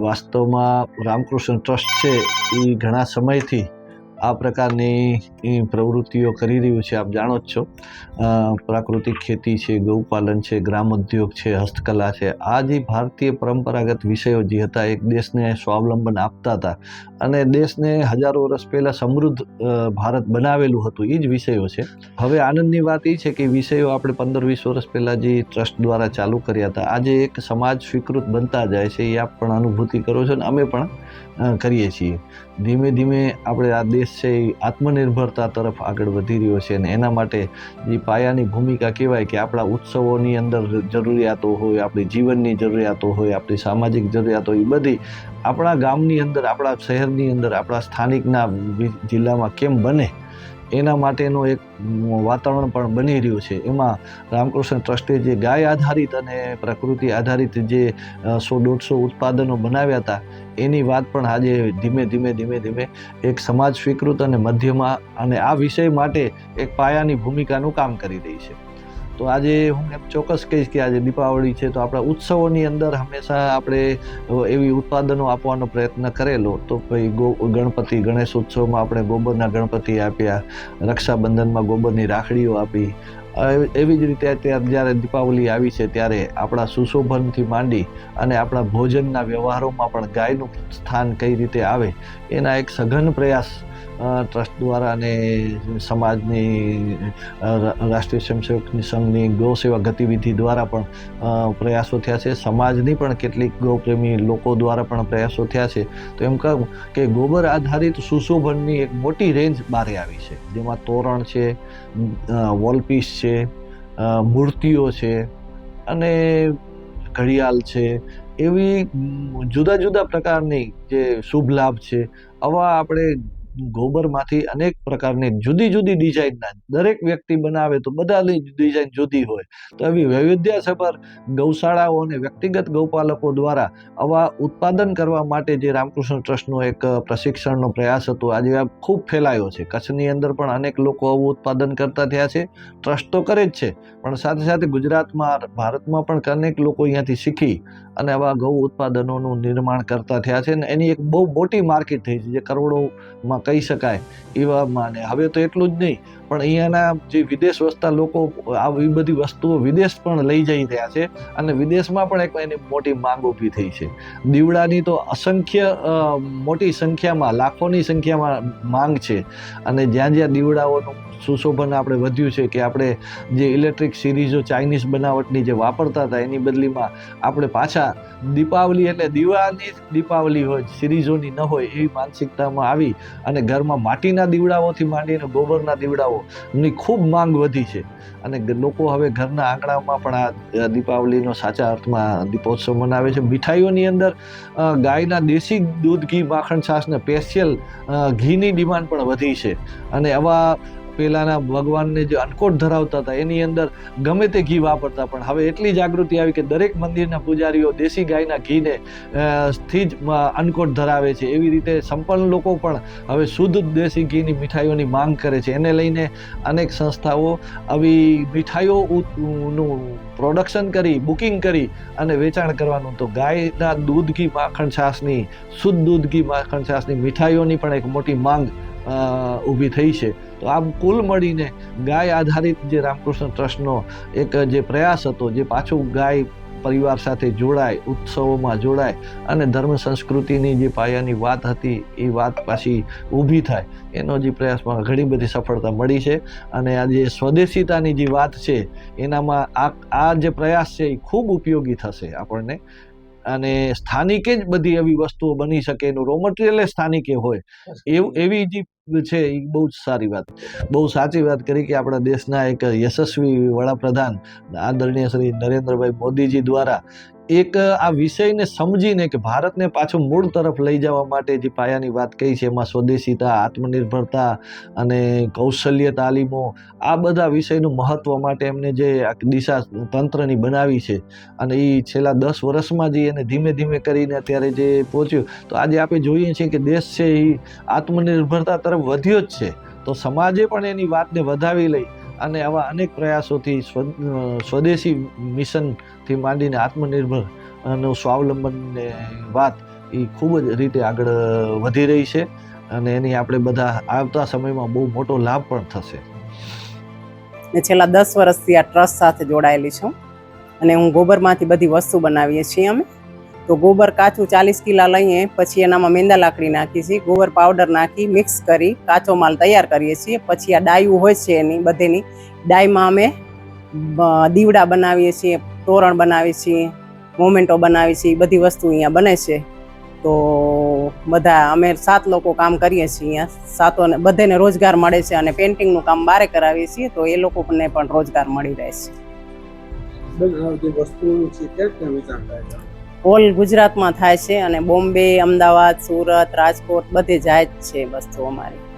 વાસ્તવમાં રામકૃષ્ણ ટ્રસ્ટ છે એ ઘણા સમયથી આ પ્રકારની પ્રવૃત્તિઓ કરી રહ્યું છે. આપ જાણો જ છો, પ્રાકૃતિક ખેતી છે, ગૌપાલન છે, ગ્રામોદ્યોગ છે, હસ્તકલા છે. આ જે ભારતીય પરંપરાગત વિષયો જે હતા એક દેશને સ્વાવલંબન આપતા હતા અને દેશને હજારો વર્ષ પહેલાં સમૃદ્ધ ભારત બનાવેલું હતું, એ જ વિષયો છે. હવે આનંદની વાત એ છે કે વિષયો આપણે 15-20 વર્ષ પહેલાં જે ટ્રસ્ટ દ્વારા ચાલુ કર્યા હતા, આજે એક સમાજ સ્વીકૃત બનતા જાય છે. એ આપ પણ અનુભૂતિ કરો છો અને અમે પણ કરીએ છીએ. ધીમે ધીમે આપણે આ દેશ છે એ આત્મનિર્ભરતા તરફ આગળ વધી રહ્યો છે અને એના માટે જે પાયાની ભૂમિકા કહેવાય કે આપણા ઉત્સવોની અંદર જરૂરિયાતો હોય, આપણી જીવનની જરૂરિયાતો હોય, આપણી સામાજિક જરૂરિયાતો, એ બધી આપણા ગામની અંદર, આપણા શહેરની અંદર, આપણા સ્થાનિકના જિલ્લામાં કેમ બને એના માટેનું એક વાતાવરણ પણ બની રહ્યું છે. એમાં રામકૃષ્ણ ટ્રસ્ટે જે ગાય આધારિત અને પ્રકૃતિ આધારિત જે 100-150 ઉત્પાદનો બનાવ્યા હતા એની વાત પણ આજે ધીમે ધીમે એક સમાજ સ્વીકૃત અને મધ્યમાં અને આ વિષય માટે એક પાયાની ભૂમિકાનું કામ કરી રહી છે. તો આજે હું એમ ચોક્કસ કહીશ કે આજે દીપાવળી છે તો આપણા ઉત્સવોની અંદર હંમેશા આપણે એવી ઉત્પાદનો આપવાનો પ્રયત્ન કરેલો. તો ભાઈ ગણપતિ ગણેશ ઉત્સવમાં આપણે ગોબરના ગણપતિ આપ્યા, રક્ષાબંધનમાં ગોબરની રાખડીઓ આપી. એવી જ રીતે અત્યારે જ્યારે દીપાવલી આવી છે ત્યારે આપણા સુશોભનથી માંડી અને આપણા ભોજનના વ્યવહારોમાં પણ ગાયનું સ્થાન કઈ રીતે આવે એના એક સઘન પ્રયાસ ટ્રસ્ટ દ્વારા અને સમાજની રાષ્ટ્રીય સ્વયંસેવક સંઘની ગૌ સેવા ગતિવિધિ દ્વારા પણ પ્રયાસો થયા છે. સમાજની પણ કેટલીક ગૌપ્રેમી લોકો દ્વારા પણ પ્રયાસો થયા છે. તો એમ કહું કે ગોબર આધારિત સુશોભનની એક મોટી રેન્જ બહાર આવી છે, જેમાં તોરણ છે, વોલપીસ છે, મૂર્તિઓ છે અને ઘડિયાળ છે. એવી જુદા જુદા પ્રકારની જે શુભ લાભ છે, આવા આપણે ગોબરમાંથી અનેક પ્રકારની જુદી જુદી ડિઝાઇનના દરેક વ્યક્તિ બનાવે તો બધાની ડિઝાઇન જુદી હોય. તો એવી વૈવિધ્યસભર ગૌશાળાઓ અને વ્યક્તિગત ગૌપાલકો દ્વારા આવા ઉત્પાદન કરવા માટે જે રામકૃષ્ણ ટ્રસ્ટનો એક પ્રશિક્ષણનો પ્રયાસ હતો, આજે આ ખૂબ ફેલાયો છે. કચ્છની અંદર પણ અનેક લોકો આવું ઉત્પાદન કરતા થયા છે. ટ્રસ્ટ તો કરે જ છે, પણ સાથે સાથે ગુજરાતમાં, ભારતમાં પણ અનેક લોકો અહીંયાથી શીખી અને આવા ગૌ ઉત્પાદનોનું નિર્માણ કરતા થયા છે. અને એની એક બહુ મોટી માર્કેટ થઈ છે, જે કરોડોમાં કહી શકાય એવા માને. હવે તો એટલું જ નહીં, પણ અહીંયાના જે વિદેશ વસતા લોકો આવી બધી વસ્તુઓ વિદેશ પણ લઈ જઈ રહ્યા છે અને વિદેશમાં પણ એક એની મોટી માંગ ઊભી થઈ છે. દીવડાની તો અસંખ્ય મોટી સંખ્યામાં, લાખોની સંખ્યામાં માંગ છે. અને જ્યાં જ્યાં દીવડાઓનું સુશોભન આપણે વધ્યું છે કે આપણે જે ઇલેક્ટ્રિક સિરીઝો ચાઇનીઝ બનાવટની જે વાપરતા હતા એની બદલીમાં આપણે પાછા દીપાવલી એટલે દીવાની દીપાવલી હોય, સિરીઝોની ન હોય એવી માનસિકતામાં આવી અને ઘરમાં માટીના દીવડાઓથી માંડીને ગોબરના દીવડાઓની ખૂબ માંગ વધી છે. અને લોકો હવે ઘરના આંગણામાં પણ આ દીપાવલીનો સાચા અર્થમાં દીપોત્સવ મનાવે છે. મીઠાઈઓની અંદર ગાયના દેશી દૂધ, ઘી, માખણ, છાશને સ્પેશિયલ ઘીની ડિમાન્ડ પણ વધી છે. અને આવા પહેલાંના ભગવાનને જે અન્નકોટ ધરાવતા હતા એની અંદર ગમે તે ઘી વાપરતા, પણ હવે એટલી જાગૃતિ આવી કે દરેક મંદિરના પૂજારીઓ દેશી ગાયના ઘીને થી જ અન્નકોટ ધરાવે છે. એવી રીતે સંપન્ન લોકો પણ હવે શુદ્ધ દેશી ઘીની મીઠાઈઓની માંગ કરે છે. એને લઈને અનેક સંસ્થાઓ આવી મીઠાઈઓનું પ્રોડક્શન કરી, બુકિંગ કરી અને વેચાણ કરવાનું. તો ગાયના દૂધ, ઘી, માખણ, છાશની, શુદ્ધ દૂધ, ઘી, માખણ, છાશની મીઠાઈઓની પણ એક મોટી માંગ ઊભી થઈ છે. તો આમ કુલ મળીને ગાય આધારિત જે રામકૃષ્ણ ટ્રસ્ટનો એક જે પ્રયાસ હતો, જે પાછું ગાય પરિવાર સાથે જોડાય, ઉત્સવોમાં જોડાય અને ધર્મ સંસ્કૃતિની જે પાયાની વાત હતી એ વાત પાછી ઊભી થાય, એનો જે પ્રયાસમાં ઘણી બધી સફળતા મળી છે. અને આ જે સ્વદેશીતાની જે વાત છે એનામાં આ જે પ્રયાસ છે એ ખૂબ ઉપયોગી થશે આપણને. અને સ્થાનિકે જ બધી એવી વસ્તુઓ બની શકે, એનું રો મટીરિયલ સ્થાનિકે હોય એવી જે છે એ બહુ જ સારી વાત, બહુ સાચી વાત કરી કે આપણા દેશના એક યશસ્વી વડાપ્રધાન આદરણીય શ્રી નરેન્દ્રભાઈ મોદીજી દ્વારા એક આ વિષયને સમજીને કે ભારતને પાછું મૂળ તરફ લઈ જવા માટે જે પાયાની વાત કહી છે, એમાં સ્વદેશીતા, આત્મનિર્ભરતા અને કૌશલ્ય તાલીમો, આ બધા વિષયનું મહત્વ માટે એમને જે દિશા તંત્રની બનાવી છે અને એ છેલ્લા 10 વર્ષમાં જે એને ધીમે ધીમે કરીને અત્યારે જે પહોંચ્યું. તો આજે આપણે જોઈએ છીએ કે દેશ છે એ આત્મનિર્ભરતા તરફ વધ્યો જ છે. તો સમાજે પણ એની વાતને વધાવી લઈ અને આવા અનેક પ્રયાસોથી સ્વદેશી મિશનથી માંડીને આત્મનિર્ભર નું સ્વાવલંબનની વાત એ ખૂબ જ રીતે આગળ વધી રહી છે અને એની આપણે બધા આવતા સમયમાં બહુ મોટો લાભ પણ થશે. ને છેલ્લા 10 વર્ષથી આ ટ્રસ્ટ સાથે જોડાયેલી છું અને હું ગોબરમાંથી બધી વસ્તુ બનાવીએ છીએ અમે. તો ગોબર કાચું 40 કિલા લઈએ, પછી એનામાં મેંદા લાકડી નાખીએ છીએ, ગોબર પાવડર નાખી મિક્સ કરી કાચો માલ તૈયાર કરીએ છીએ. પછી આ ડાયું હોય છે એની બધેની ડાયમાં અમે દીવડા બનાવીએ છીએ, તોરણ બનાવીએ છીએ, મોમેન્ટો બનાવીએ છીએ. બધી વસ્તુ અહીંયા બને છે. તો બધા અમે 7 લોકો કામ કરીએ છીએ અહીંયા. સાતોને બધાને રોજગાર મળે છે અને પેઇન્ટિંગનું કામ બારે કરાવીએ છીએ, તો એ લોકોને પણ રોજગાર મળી રહે છે. ઓલ ગુજરાતમાં થાય છે અને બોમ્બે, અમદાવાદ, સુરત, રાજકોટ બધે જાય જ છે વસ્તુ અમારી.